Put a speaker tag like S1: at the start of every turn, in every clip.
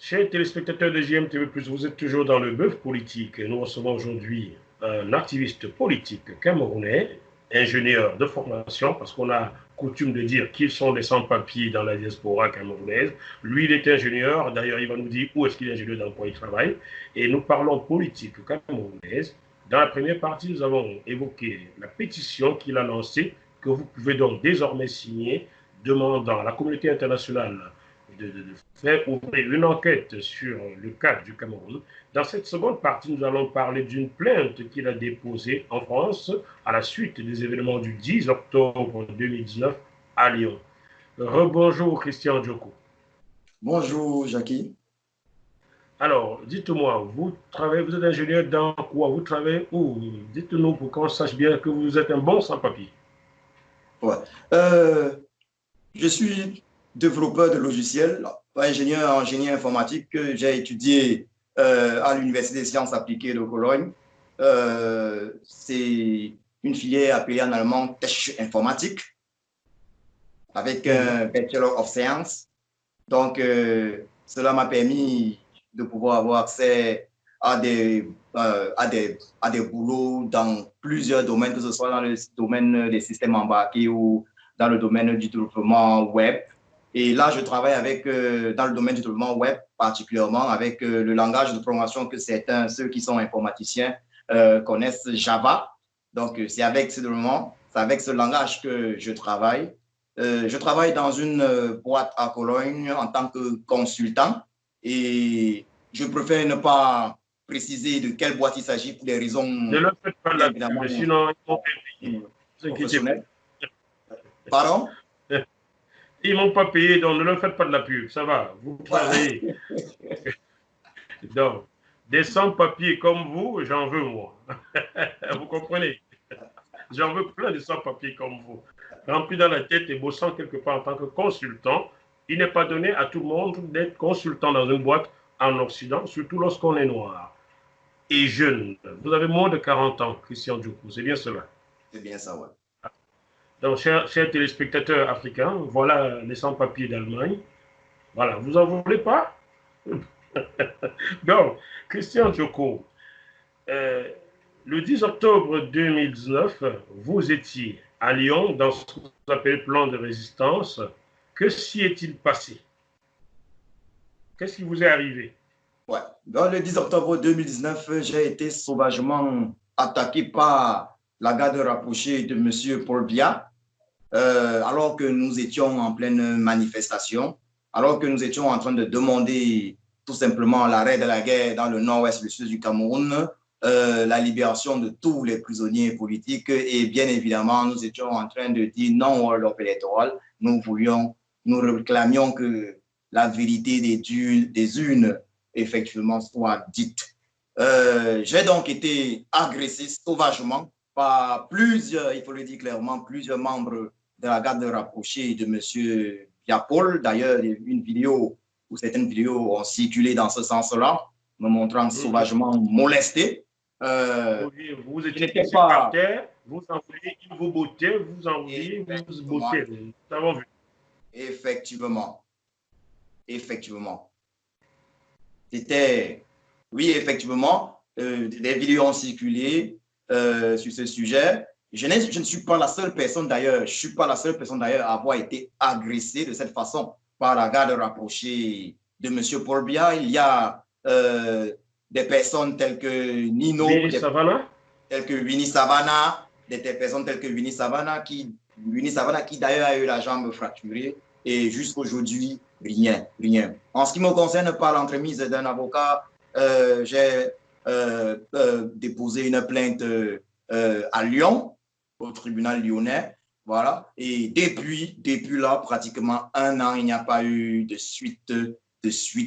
S1: Chers téléspectateurs de GMTV+, vous êtes toujours dans le bœuf politique. Nous recevons aujourd'hui un activiste politique camerounais, ingénieur de formation, parce qu'on a coutume de dire qu'ils sont des sans-papiers dans la diaspora camerounaise. Lui, il est ingénieur. D'ailleurs, il va nous dire où est-ce qu'il est ingénieur, dans quoi il travaille. Et nous parlons politique camerounaise. Dans la première partie, nous avons évoqué la pétition qu'il a lancée, que vous pouvez donc désormais signer, demandant à la communauté internationale de faire ouvrir une enquête sur le cas du Cameroun. Dans cette seconde partie, nous allons parler d'une plainte qu'il a déposée en France à la suite des événements du 10 octobre 2019 à Lyon. Rebonjour Christian Djoko.
S2: Bonjour Jackie.
S1: Alors, dites-moi, vous êtes ingénieur dans quoi? Vous travaillez où? Dites-nous pour qu'on sache bien que vous êtes un bon sans-papier.
S2: Ouais. Je suis développeur de logiciels, ingénieur informatique. J'ai étudié à l'Université des sciences appliquées de Cologne. C'est une filière appelée en allemand Tech informatique avec un Bachelor of Science. Donc, cela m'a permis de pouvoir avoir accès à des boulots dans plusieurs domaines, que ce soit dans le domaine des systèmes embarqués ou dans le domaine du développement web. Et là, je travaille dans le domaine du développement web, particulièrement avec le langage de programmation que ceux qui sont informaticiens, connaissent, Java. Donc, c'est avec ce langage que je travaille. Je travaille dans une boîte à Cologne en tant que consultant et je préfère ne pas préciser de quelle boîte il s'agit pour des raisons
S1: Ne le faites pas de la pub, sinon ils vont payer.
S2: Professionnelles. Pardon?
S1: Ils m'ont pas payé, donc ne leur faites pas de la pub, ça va, vous travaillez. Donc, des sans-papiers comme vous, j'en veux moi. Vous comprenez? J'en veux plein de sans-papiers comme vous. Remplis dans la tête et bossant quelque part en tant que consultant. Il n'est pas donné à tout le monde d'être consultant dans une boîte en Occident, surtout lorsqu'on est noir et jeune. Vous avez moins de 40 ans, Christian Djoko, c'est bien cela?
S2: C'est bien ça, ouais.
S1: Donc, chers téléspectateurs africains, voilà les sans-papiers d'Allemagne. Voilà, vous en voulez pas? Donc, Christian Djoko, le 10 octobre 2019, vous étiez à Lyon dans ce qu'on appelle plan de résistance. Que s'y est-il passé? Qu'est-ce qui vous est arrivé?
S2: Ouais. Dans le 10 octobre 2019, j'ai été sauvagement attaqué par la garde rapprochée de M. Paul Biya, alors que nous étions en pleine manifestation, alors que nous étions en train de demander tout simplement l'arrêt de la guerre dans le nord-ouest, le sud du Cameroun, la libération de tous les prisonniers politiques et bien évidemment, nous étions en train de dire non au lop électoral. Nous réclamions que la vérité des urnes effectivement soit dite. J'ai donc été agressé sauvagement par plusieurs, il faut le dire clairement, plusieurs membres de la garde rapprochée de M. Biapol. D'ailleurs, une vidéo ou certaines vidéos ont circulé dans ce sens-là, me montrant sauvagement molesté.
S1: Vous étiez par terre, vous envoyez, il vous bottait, vous envoyez, vous bottez. Nous avons vu.
S2: Effectivement. Effectivement. C'était, oui, effectivement, des vidéos ont circulé sur ce sujet. Je ne suis pas la seule personne d'ailleurs, je ne suis pas la seule personne d'ailleurs à avoir été agressée de cette façon par la garde rapprochée de M. Paul Biya. Il y a des personnes telles que Nino, telles que Winnie Savannah, des personnes telles que Winnie Savannah qui d'ailleurs a eu la jambe fracturée et jusqu'aujourd'hui, rien. En ce qui me concerne, par l'entremise d'un avocat, j'ai déposé une plainte à Lyon, au tribunal lyonnais. Voilà. Et depuis là, pratiquement un an, il n'y a pas eu de suite.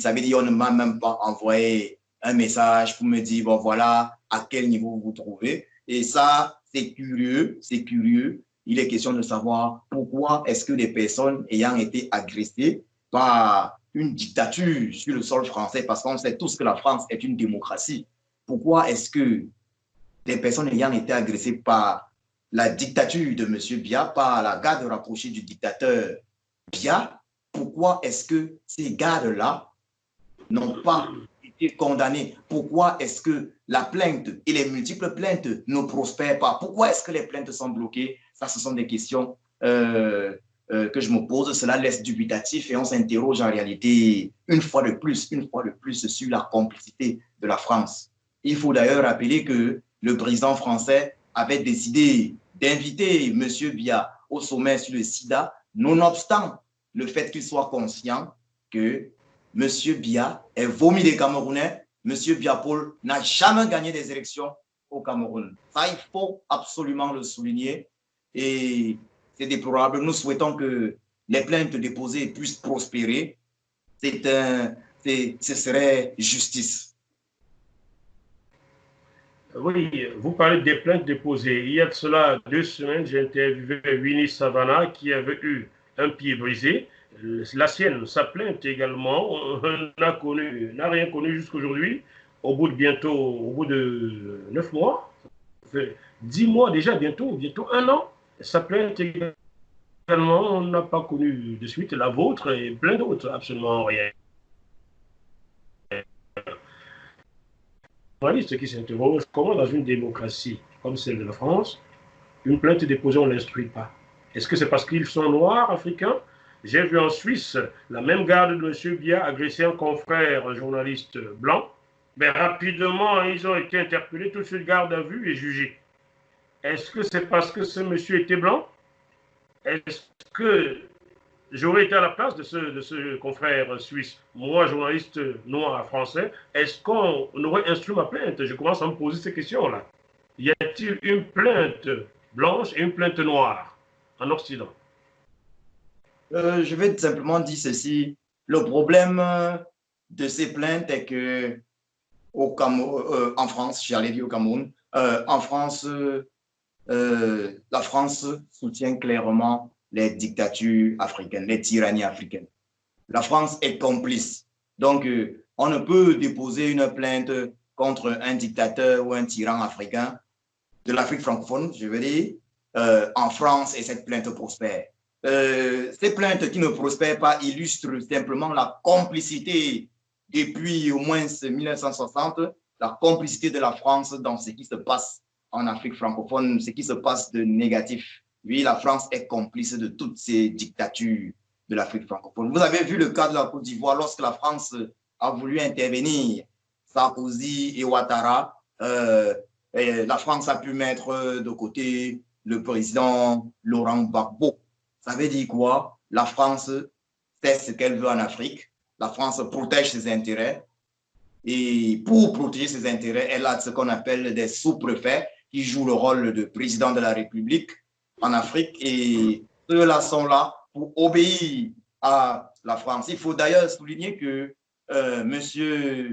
S2: Ça veut dire qu'on ne m'a même pas envoyé un message pour me dire, bon, voilà, à quel niveau vous vous trouvez. Et ça, c'est curieux. Il est question de savoir pourquoi est-ce que les personnes ayant été agressées par une dictature sur le sol français, parce qu'on sait tous que la France est une démocratie, pourquoi est-ce que les personnes ayant été agressées par la dictature de M. Biya, par la garde rapprochée du dictateur Biya, pourquoi est-ce que ces gardes-là n'ont pas été condamnés? Pourquoi est-ce que la plainte et les multiples plaintes ne prospèrent pas? Pourquoi est-ce que les plaintes sont bloquées? Ça, ce sont des questions que je me pose. Cela laisse dubitatif et on s'interroge en réalité une fois de plus sur la complicité de la France. Il faut d'ailleurs rappeler que le président français avait décidé d'inviter M. Biya au sommet sur le sida, nonobstant le fait qu'il soit conscient que M. Biya est vomi des Camerounais. M. Biya Paul n'a jamais gagné des élections au Cameroun. Ça, il faut absolument le souligner. Et c'est déplorable. Nous souhaitons que les plaintes déposées puissent prospérer. Ce serait justice.
S1: Oui, vous parlez des plaintes déposées. Il y a de cela 2 semaines, j'ai interviewé Winnie Savannah qui avait eu un pied brisé. La sienne, sa plainte également, n'a rien connu jusqu'aujourd'hui. Au bout de 9 mois, 10 mois déjà, bientôt 1 an, sa plainte également, on n'a pas connu de suite. La vôtre et plein d'autres, absolument rien. Journaliste qui s'interroge comment dans une démocratie comme celle de la France, une plainte déposée, on ne l'instruit pas. Est-ce que c'est parce qu'ils sont noirs, africains? J'ai vu en Suisse la même garde de M. Biya agresser un confrère journaliste blanc. Mais rapidement, ils ont été interpellés, tout de suite garde à vue et jugés. Est-ce que c'est parce que ce monsieur était blanc? Est-ce que j'aurais été à la place de ce confrère suisse, moi, journaliste noir français, est-ce qu'on aurait instruit ma plainte? Je commence à me poser ces questions-là. Y a-t-il une plainte blanche et une plainte noire en Occident?
S2: Je vais tout simplement dire ceci. Le problème de ces plaintes est que en France, j'allais dire au Cameroun, en France, la France soutient clairement les dictatures africaines, les tyrannies africaines. La France est complice. Donc, on ne peut déposer une plainte contre un dictateur ou un tyran africain de l'Afrique francophone, je veux dire, en France, et cette plainte prospère. Ces plaintes qui ne prospèrent pas illustrent simplement la complicité depuis au moins 1960, la complicité de la France dans ce qui se passe en Afrique francophone, ce qui se passe de négatif. Oui, la France est complice de toutes ces dictatures de l'Afrique francophone. Vous avez vu le cas de la Côte d'Ivoire lorsque la France a voulu intervenir, Sarkozy et Ouattara, la France a pu mettre de côté le président Laurent Gbagbo. Ça veut dire quoi? La France sait ce qu'elle veut en Afrique. La France protège ses intérêts. Et pour protéger ses intérêts, elle a ce qu'on appelle des sous-préfets qui jouent le rôle de président de la République en Afrique. Et ceux-là sont là pour obéir à la France. Il faut d'ailleurs souligner que M.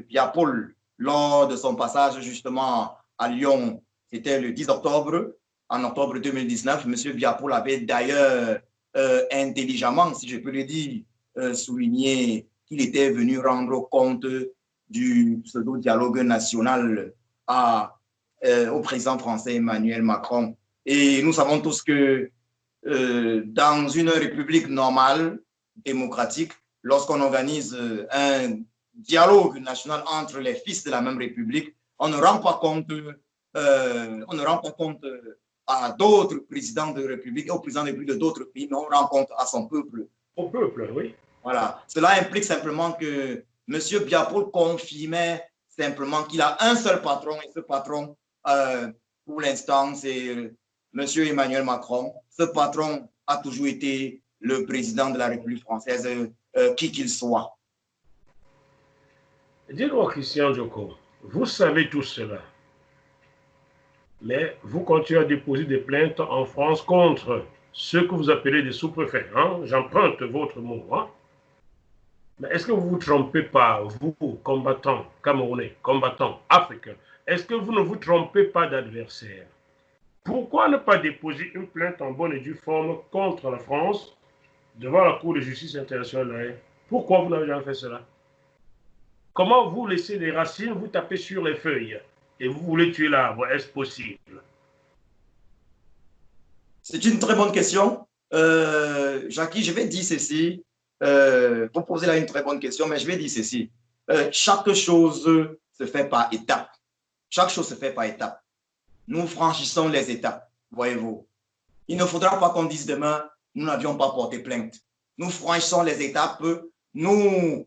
S2: Biya Paul, lors de son passage justement à Lyon, c'était le 10 octobre, en octobre 2019, M. Biya Paul avait d'ailleurs intelligemment, si je peux le dire, souligné qu'il était venu rendre compte du pseudo-dialogue national au président français Emmanuel Macron. Et nous savons tous que dans une république normale, démocratique, lorsqu'on organise un dialogue national entre les fils de la même république, on ne rend pas compte, à d'autres présidents de république, aux présidents de république de d'autres pays, mais on rend compte à son peuple.
S1: Au peuple, oui.
S2: Voilà. Cela implique simplement que M. Biya Paul confirmait simplement qu'il a un seul patron, et ce patron, pour l'instant, c'est M. Emmanuel Macron. Ce patron a toujours été le président de la République française, qui qu'il soit.
S1: Dis-moi, Christian Djoko, vous savez tout cela, mais vous continuez à déposer des plaintes en France contre ceux que vous appelez des sous-préfets. Hein? J'emprunte votre mot. Hein? Mais est-ce que vous ne vous trompez pas, vous, combattants camerounais, combattants africains, est-ce que vous ne vous trompez pas d'adversaire? Pourquoi ne pas déposer une plainte en bonne et due forme contre la France devant la Cour de justice internationale? Pourquoi vous n'avez jamais fait cela? Comment vous laissez les racines vous taper sur les feuilles et vous voulez tuer l'arbre? Est-ce possible?
S2: C'est une très bonne question. Jackie, je vais dire ceci. Vous posez là une très bonne question, mais je vais dire ceci. chaque chose se fait par étapes. Chaque chose se fait par étapes. Nous franchissons les étapes, voyez-vous. Il ne faudra pas qu'on dise demain, nous n'avions pas porté plainte. Nous franchissons les étapes, nous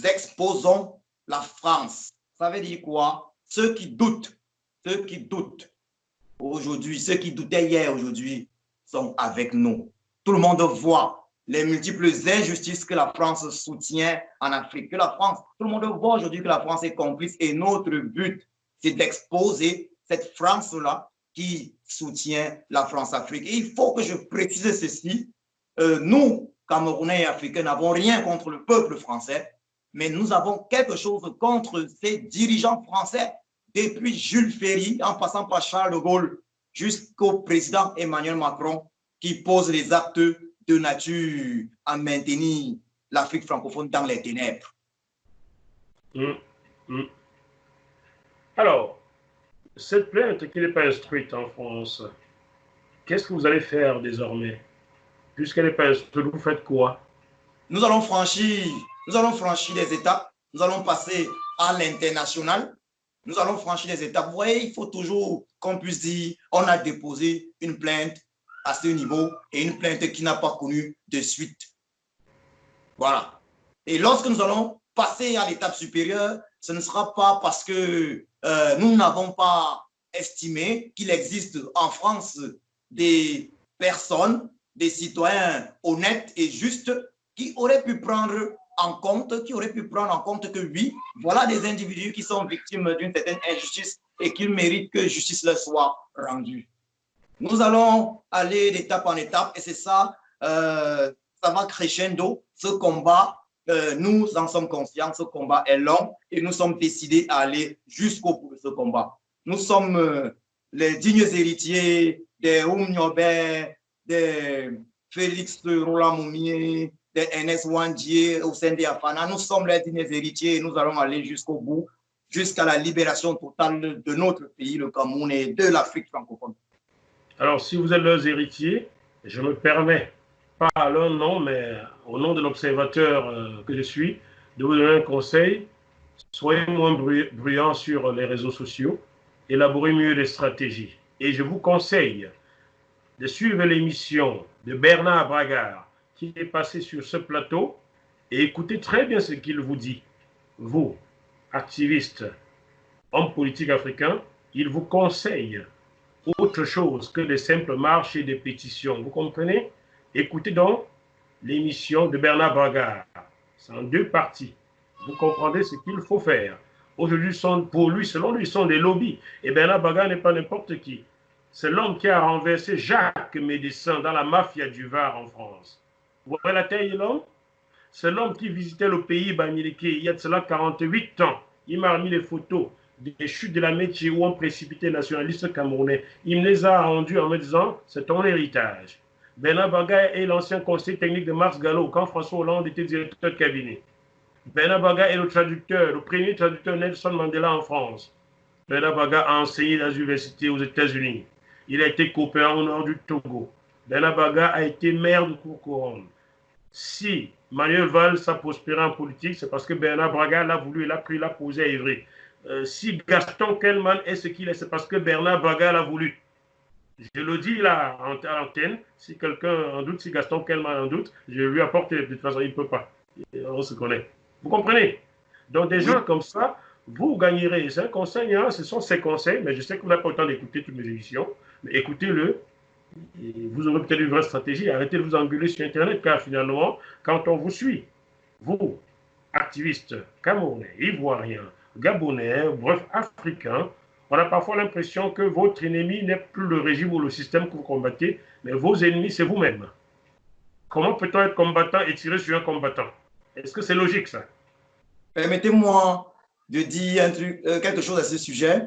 S2: exposons la France. Ça veut dire quoi? Ceux qui doutent aujourd'hui, ceux qui doutaient hier, aujourd'hui, sont avec nous. Tout le monde voit les multiples injustices que la France soutient en Afrique. Tout le monde voit aujourd'hui que la France est complice et notre but, c'est d'exposer cette France-là qui soutient la France-Afrique. Et il faut que je précise ceci. Nous, Camerounais et Africains, n'avons rien contre le peuple français, mais nous avons quelque chose contre ces dirigeants français, depuis Jules Ferry, en passant par Charles de Gaulle, jusqu'au président Emmanuel Macron, qui pose les actes de nature à maintenir l'Afrique francophone dans les ténèbres.
S1: Alors, cette plainte qui n'est pas instruite en France, qu'est-ce que vous allez faire désormais? Puisqu'elle n'est pas instruite, vous faites quoi?
S2: Nous allons franchir les étapes, nous allons passer à l'international, nous allons franchir les étapes. Vous voyez, il faut toujours qu'on puisse dire, on a déposé une plainte à ce niveau et une plainte qui n'a pas connu de suite. Voilà. Et lorsque nous allons passer à l'étape supérieure, ce ne sera pas parce que nous n'avons pas estimé qu'il existe en France des personnes, des citoyens honnêtes et justes qui auraient pu prendre en compte, que oui, voilà des individus qui sont victimes d'une certaine injustice et qu'ils méritent que justice leur soit rendue. Nous allons aller d'étape en étape et c'est ça, ça va crescendo. Ce combat, nous en sommes conscients, ce combat est long et nous sommes décidés à aller jusqu'au bout de ce combat. Nous sommes les dignes héritiers des Oum Niobé, des Félix Roland Moumier, des Ernest Wandier au sein des Afana. Nous sommes les dignes héritiers et nous allons aller jusqu'au bout, jusqu'à la libération totale de notre pays, le Cameroun et de l'Afrique francophone.
S1: Alors, si vous êtes leurs héritiers, je me permets, pas à leur nom, mais au nom de l'observateur que je suis, de vous donner un conseil. Soyez moins bruyants sur les réseaux sociaux, élaborez mieux les stratégies. Et je vous conseille de suivre l'émission de Bernard Bragard qui est passé sur ce plateau et écoutez très bien ce qu'il vous dit. Vous, activistes, hommes politiques africains, il vous conseille autre chose que des simples marches et des pétitions. Vous comprenez? Écoutez donc l'émission de Bernard Bragard. C'est en 2 parties. Vous comprenez ce qu'il faut faire. Aujourd'hui, pour lui, selon lui, sont des lobbies. Et Bernard Bragard n'est pas n'importe qui. C'est l'homme qui a renversé Jacques Médecin dans la mafia du Var en France. Vous voyez la taille de l'homme? C'est l'homme qui visitait le pays Bamileke il y a de cela 48 ans. Il m'a remis les photos des chutes de la Métier où on précipité nationalistes camerounais. Il me les a rendus en me disant, c'est ton héritage. Bernard Bragard est l'ancien conseiller technique de Mars Gallo quand François Hollande était directeur de cabinet. Bernard Bragard est le traducteur, le premier traducteur Nelson Mandela en France. Bernard Bragard a enseigné dans les universités aux États-Unis. Il a été coopérant au nord du Togo. Bernard Bragard a été maire de Cour-Couronne. Si Manuel Valls a prospéré en politique, c'est parce que Bernard Bragard l'a voulu, il a pris, l'a posé à Évry. Si Gaston Kellman est ce qu'il est, c'est parce que Bernard Bragard l'a voulu. Je le dis là à l'antenne, si quelqu'un en doute, si Gaston Kellman en doute, je lui apporte, de toute façon, il ne peut pas. On se connaît. Vous comprenez? Donc des gens comme ça, vous gagnerez. C'est un conseil, hein, ce sont ces conseils, mais je sais que vous n'avez pas le temps d'écouter toutes mes émissions, mais écoutez-le, et vous aurez peut-être une vraie stratégie. Arrêtez de vous engueuler sur Internet, car finalement, quand on vous suit, vous, activistes camerounais, ivoiriens, gabonais, bref, africains, on a parfois l'impression que votre ennemi n'est plus le régime ou le système que vous combattez, mais vos ennemis, c'est vous-même. Comment peut-on être combattant et tirer sur un combattant? Est-ce que c'est logique, ça?
S2: Permettez-moi de dire quelque chose à ce sujet.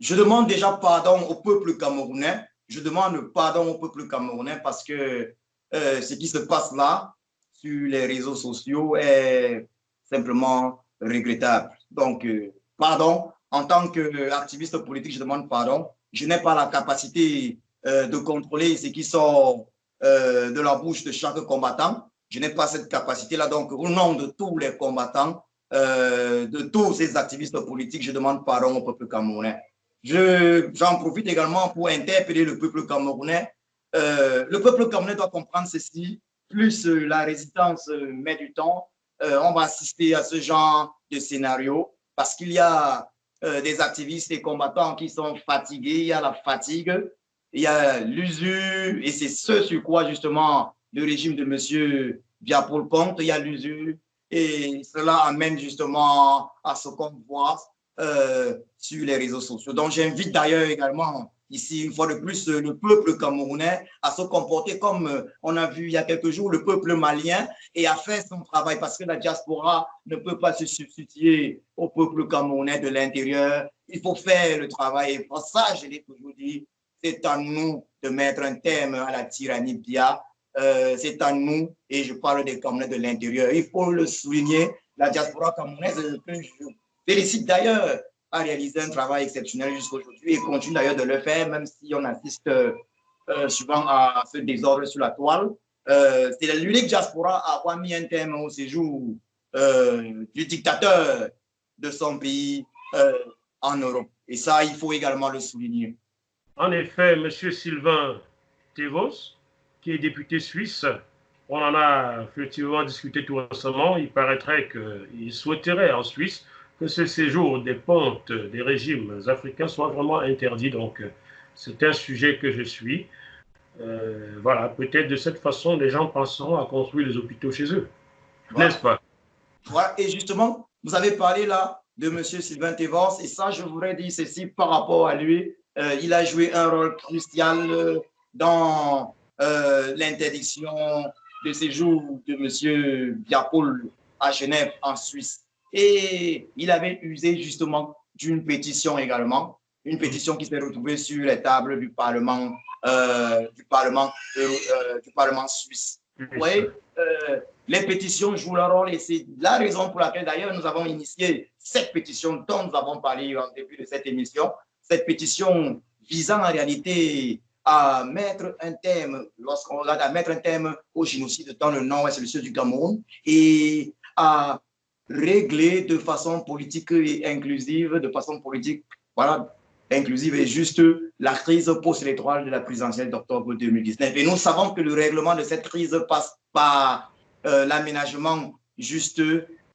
S2: Je demande déjà pardon au peuple camerounais. Je demande pardon au peuple camerounais parce que ce qui se passe là, sur les réseaux sociaux, est simplement regrettable. Donc, pardon. En tant qu'activiste politique, je demande pardon. Je n'ai pas la capacité de contrôler ce qui sort de la bouche de chaque combattant. Je n'ai pas cette capacité-là. Donc, au nom de tous les combattants, de tous ces activistes politiques, je demande pardon au peuple camerounais. J'en profite également pour interpeller le peuple camerounais. Le peuple camerounais doit comprendre ceci. Plus la résistance met du temps, on va assister à ce genre de scénario parce qu'il y a des activistes et combattants qui sont fatigués, il y a la fatigue, il y a l'usure, et c'est ce sur quoi justement le régime de M. Biapol compte, il y a l'usure, et cela amène justement à ce qu'on voit sur les réseaux sociaux. Donc j'invite d'ailleurs également ici, une fois de plus, le peuple camerounais à se comporter comme on a vu il y a quelques jours le peuple malien et à faire son travail parce que la diaspora ne peut pas se substituer au peuple camerounais de l'intérieur. Il faut faire le travail. Et pour ça, je l'ai toujours dit, c'est à nous de mettre un terme à la tyrannie Biya. C'est à nous, et je parle des Camerounais de l'intérieur. Il faut le souligner, la diaspora camerounaise, que je félicite d'ailleurs, a réalisé un travail exceptionnel jusqu'à aujourd'hui et continue d'ailleurs de le faire, même si on assiste souvent à ce désordre sur la toile. C'est l'unique diaspora à avoir mis un terme au séjour du dictateur de son pays en Europe. Et ça, il faut également le souligner.
S1: En effet, M. Sylvain Tevos, qui est député suisse, on en a effectivement discuté tout récemment. Il paraîtrait qu'il souhaiterait en Suisse que ce séjour des pontes des régimes africains soit vraiment interdit. Donc, c'est un sujet que je suis. Voilà, peut-être de cette façon, les gens penseront à construire les hôpitaux chez eux. Voilà. N'est-ce pas?
S2: Voilà, et justement, vous avez parlé là de M. Sylvain Tevos, et ça, je voudrais dire ceci par rapport à lui. Il a joué un rôle crucial dans l'interdiction de séjour de M. Biapol à Genève, en Suisse. Et il avait usé justement d'une pétition également, une pétition qui s'est retrouvée sur les tables du Parlement, du Parlement suisse. Vous voyez, les pétitions jouent leur rôle et c'est la raison pour laquelle d'ailleurs nous avons initié cette pétition dont nous avons parlé en début de cette émission, cette pétition visant en réalité à mettre un terme, lorsqu'on regarde, à mettre un terme au génocide dans le nord-ouest du Cameroun et à régler de façon politique et inclusive, de façon politique, voilà, inclusive et juste la crise post-électorale de la présidentielle d'octobre 2019. Et nous savons que le règlement de cette crise passe par l'aménagement juste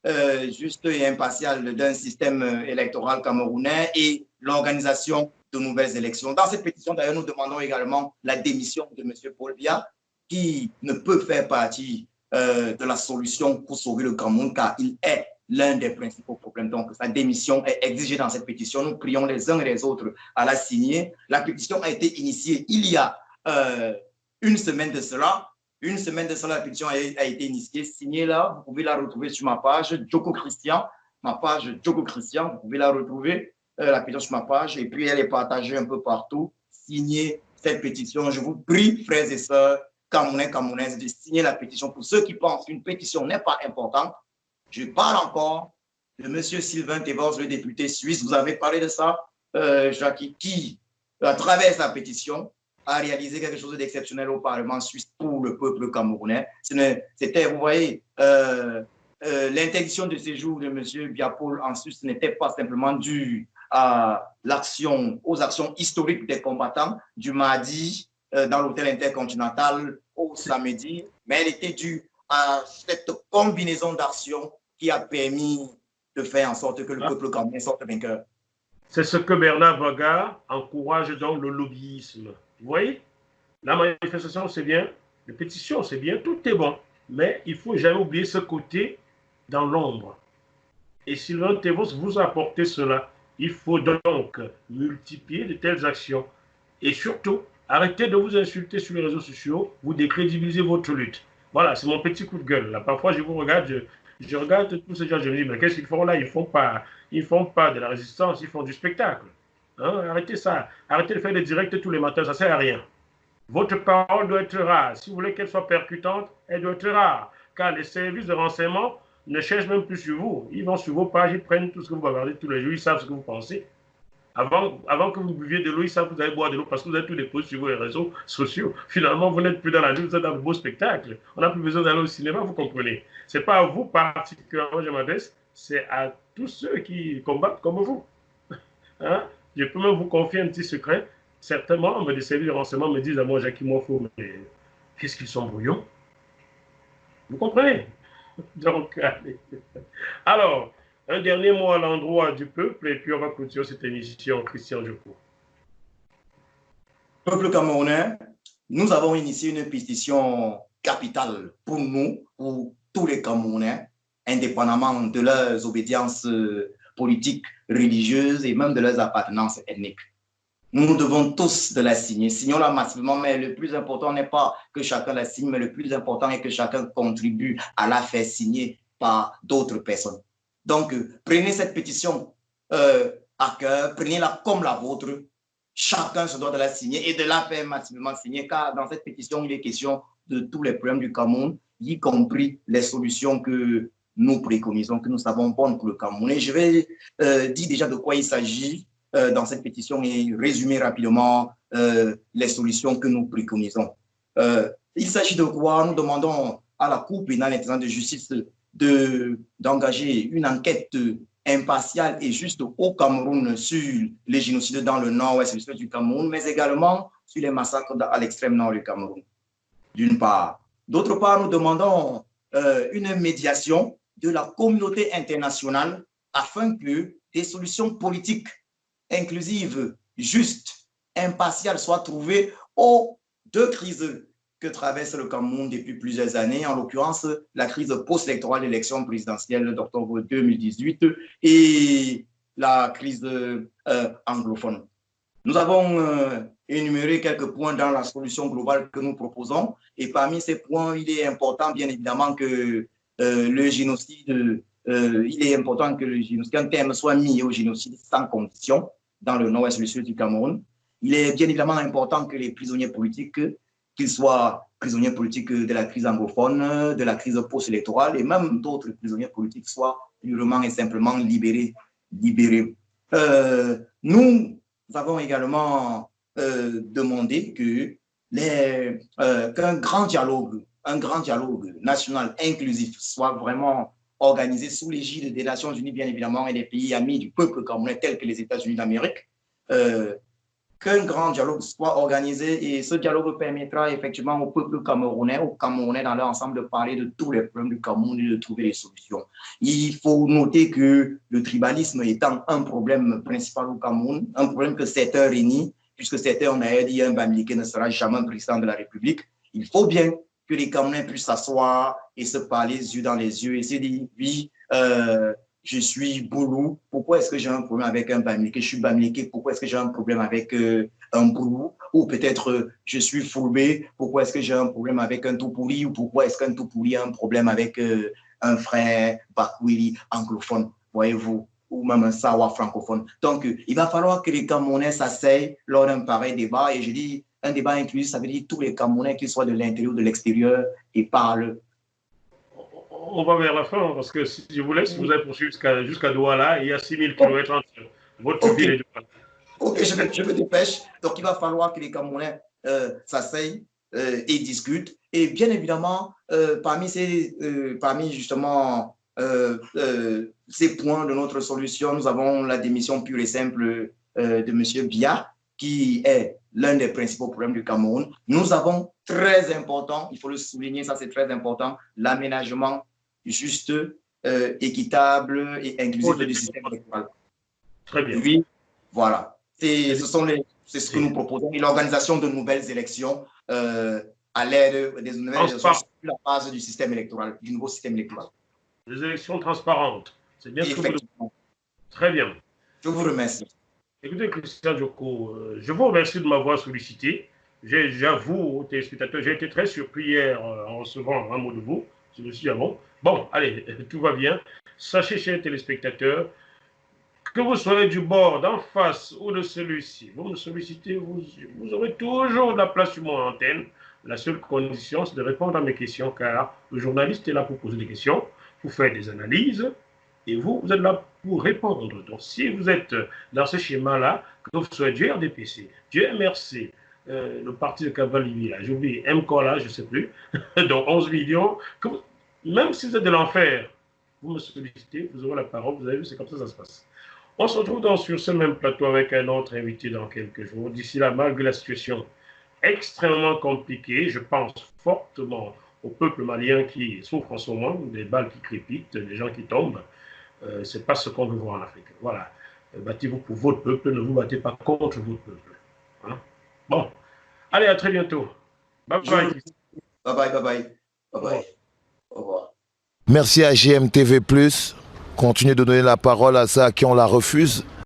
S2: et impartial d'un système électoral camerounais et l'organisation de nouvelles élections. Dans cette pétition, d'ailleurs, nous demandons également la démission de M. Paul Biya, qui ne peut faire partie de la solution pour sauver le Cameroun, car il est l'un des principaux problèmes. Donc, sa démission est exigée dans cette pétition. Nous prions les uns et les autres à la signer. La pétition a été initiée il y a une semaine de cela. Une semaine de cela, la pétition a été initiée, signée là. Vous pouvez la retrouver sur ma page, Djoko Christian. Ma page Djoko Christian, vous pouvez la retrouver, la pétition sur ma page. Et puis, elle est partagée un peu partout. Signez cette pétition. Je vous prie, frères et sœurs, Camerounais, Camerounaises, de signer la pétition. Pour ceux qui pensent qu'une pétition n'est pas importante, je parle encore de M. Sylvain Tevos, le député suisse. Vous avez parlé de ça, Jackie, qui, à travers sa pétition, a réalisé quelque chose d'exceptionnel au Parlement suisse pour le peuple camerounais. C'était, vous voyez, l'interdiction de séjour de M. Biapol en Suisse n'était pas simplement due aux actions historiques des combattants du mardi dans l'hôtel intercontinental au samedi, mais elle était due à cette combinaison d'actions qui a permis de faire en sorte que le peuple camerounais sorte vainqueur.
S1: C'est ce que Bernard Vaga encourage donc le lobbyisme. Vous voyez, la manifestation, c'est bien, les pétitions, c'est bien, tout est bon, mais il ne faut jamais oublier ce côté dans l'ombre. Et Sylvain Tevos vous a apporté cela. Il faut donc multiplier de telles actions. Et surtout, arrêtez de vous insulter sur les réseaux sociaux, vous décrédibilisez votre lutte. Voilà, c'est mon petit coup de gueule. Là, parfois, je vous regarde, je regarde tous ces gens, je me dis, mais qu'est-ce qu'ils font là? Ils ne font pas de la résistance, ils font du spectacle. Hein? Arrêtez ça. Arrêtez de faire des directs tous les matins, ça ne sert à rien. Votre parole doit être rare. Si vous voulez qu'elle soit percutante, elle doit être rare. Car les services de renseignement ne cherchent même plus sur vous. Ils vont sur vos pages, ils prennent tout ce que vous regardez tous les jours, ils savent ce que vous pensez. Avant que vous buviez de l'eau, ils savent que vous allez boire de l'eau parce que vous avez tout déposé sur vos réseaux sociaux. Finalement, vous n'êtes plus dans la nuit, vous êtes dans le beau spectacle. On n'a plus besoin d'aller au cinéma, vous comprenez. Ce n'est pas à vous particulièrement, je m'adresse, c'est à tous ceux qui combattent comme vous. Hein? Je peux même vous confier un petit secret. Certains membres des services de renseignement me disent à moi, Jacques Mofo, mais qu'est-ce qu'ils sont brouillons? Vous comprenez? Donc, allez. Alors, un dernier mot à l'endroit du peuple, et puis on va clôturer cette émission, Christian Djoko.
S2: Peuple camerounais, nous avons initié une pétition capitale pour nous, pour tous les Camerounais, indépendamment de leurs obédiences politiques, religieuses et même de leurs appartenances ethniques. Nous devons tous de la signer. Signons-la massivement, mais le plus important n'est pas que chacun la signe, mais le plus important est que chacun contribue à la faire signer par d'autres personnes. Donc, prenez cette pétition à cœur, prenez-la comme la vôtre. Chacun se doit de la signer et de la faire massivement signer, car dans cette pétition, il est question de tous les problèmes du Cameroun, y compris les solutions que nous préconisons, que nous savons bonnes pour le Cameroun. Et je vais dire déjà de quoi il s'agit dans cette pétition et résumer rapidement les solutions que nous préconisons. Il s'agit de quoi? Nous demandons à la Cour pénale internationale de justice d'engager une enquête impartiale et juste au Cameroun sur les génocides dans le nord-ouest du Cameroun, mais également sur les massacres à l'extrême nord du Cameroun, d'une part. D'autre part, nous demandons une médiation de la communauté internationale afin que des solutions politiques inclusives, justes, impartiales soient trouvées aux deux crises que traverse le Cameroun depuis plusieurs années, en l'occurrence la crise post-électorale de l'élection présidentielle d'octobre 2018 et la crise anglophone. Nous avons énuméré quelques points dans la solution globale que nous proposons et parmi ces points, il est important bien évidemment que le génocide, il est important que le génocide, qu'un terme soit mis au génocide sans condition dans le nord-est du sud du Cameroun. Il est bien évidemment important que les prisonniers politiques, qu'ils soient prisonniers politiques de la crise anglophone, de la crise post-électorale et même d'autres prisonniers politiques soient purement et simplement libérés. Nous avons également demandé qu'un grand dialogue national inclusif soit vraiment organisé sous l'égide des Nations Unies, bien évidemment, et des pays amis du peuple camerounais tels que les États-Unis d'Amérique. Qu'un grand dialogue soit organisé et ce dialogue permettra effectivement au peuple camerounais, aux Camerounais dans leur ensemble de parler de tous les problèmes du Cameroun et de trouver des solutions. Il faut noter que le tribalisme étant un problème principal au Cameroun, un problème que certains renient, puisque certains ont d'ailleurs dit un Bamileke ne sera jamais un président de la République, il faut bien que les Camerounais puissent s'asseoir et se parler les yeux dans les yeux et se dire oui, je suis Boulou, pourquoi est-ce que j'ai un problème avec un Bamileke? Je suis Bamileke, pourquoi est-ce que j'ai un problème avec un Boulou? Ou peut-être je suis Foulbé, pourquoi est-ce que j'ai un problème avec un Toupouri? Ou pourquoi est-ce qu'un Toupouri a un problème avec un frère Bakwili anglophone, voyez-vous? Ou même un Sawa francophone. Donc, il va falloir que les Camerounais s'asseyent lors d'un pareil débat. Et je dis, un débat inclusif, ça veut dire tous les Camerounais, qu'ils soient de l'intérieur ou de l'extérieur, et parlent.
S1: On va vers la fin, parce que si je vous laisse, vous allez poursuivre jusqu'à Douala, il y a 6000 km entre votre ville et Douala.
S2: Ok, je me dépêche. Donc, il va falloir que les Camerounais s'asseyent et discutent. Et bien évidemment, parmi justement ces points de notre solution, nous avons la démission pure et simple de M. Biya, qui est l'un des principaux problèmes du Cameroun. Nous avons très important, il faut le souligner, ça c'est très important, l'aménagement juste, équitable et inclusif du système électoral.
S1: Très bien.
S2: Oui, voilà. C'est ce que nous proposons. Et l'organisation de nouvelles élections à l'aide des nouvelles élections sur la base du système électoral, du nouveau système électoral.
S1: Des élections transparentes. C'est bien ce que
S2: vous...
S1: Très bien.
S2: Je vous remercie.
S1: Écoutez, Christian Djoko, je vous remercie de m'avoir sollicité. J'avoue aux téléspectateurs, j'ai été très surpris hier en recevant un mot de vous. Je me suis dit, ah bon, bon, allez, tout va bien. Sachez, chers téléspectateurs, que vous soyez du bord d'en face ou de celui-ci, vous me sollicitez, vous aurez toujours de la place sur mon antenne. La seule condition, c'est de répondre à mes questions, car le journaliste est là pour poser des questions, pour faire des analyses, et vous êtes là pour répondre. Donc, si vous êtes dans ce schéma-là, que vous soyez du RDPC, du MRC, le parti de Cavalier, là, j'ai oublié, MCOLA, je ne sais plus, donc 11 millions, même si vous êtes de l'enfer, vous me sollicitez, vous aurez la parole, vous avez vu, c'est comme ça se passe. On se retrouve donc sur ce même plateau avec un autre invité dans quelques jours. D'ici là, malgré la situation extrêmement compliquée, je pense fortement au peuple malien qui souffre en ce moment, des balles qui crépitent, des gens qui tombent. Ce n'est pas ce qu'on veut voir en Afrique. Voilà. Battez-vous pour votre peuple, ne vous battez pas contre votre peuple. Hein? Bon. Allez, à très bientôt. Bye bye.
S2: Bye bye, bye bye. Bye bye. Au revoir.
S3: Merci à GMTV+. Continuez de donner la parole à ceux à qui on la refuse.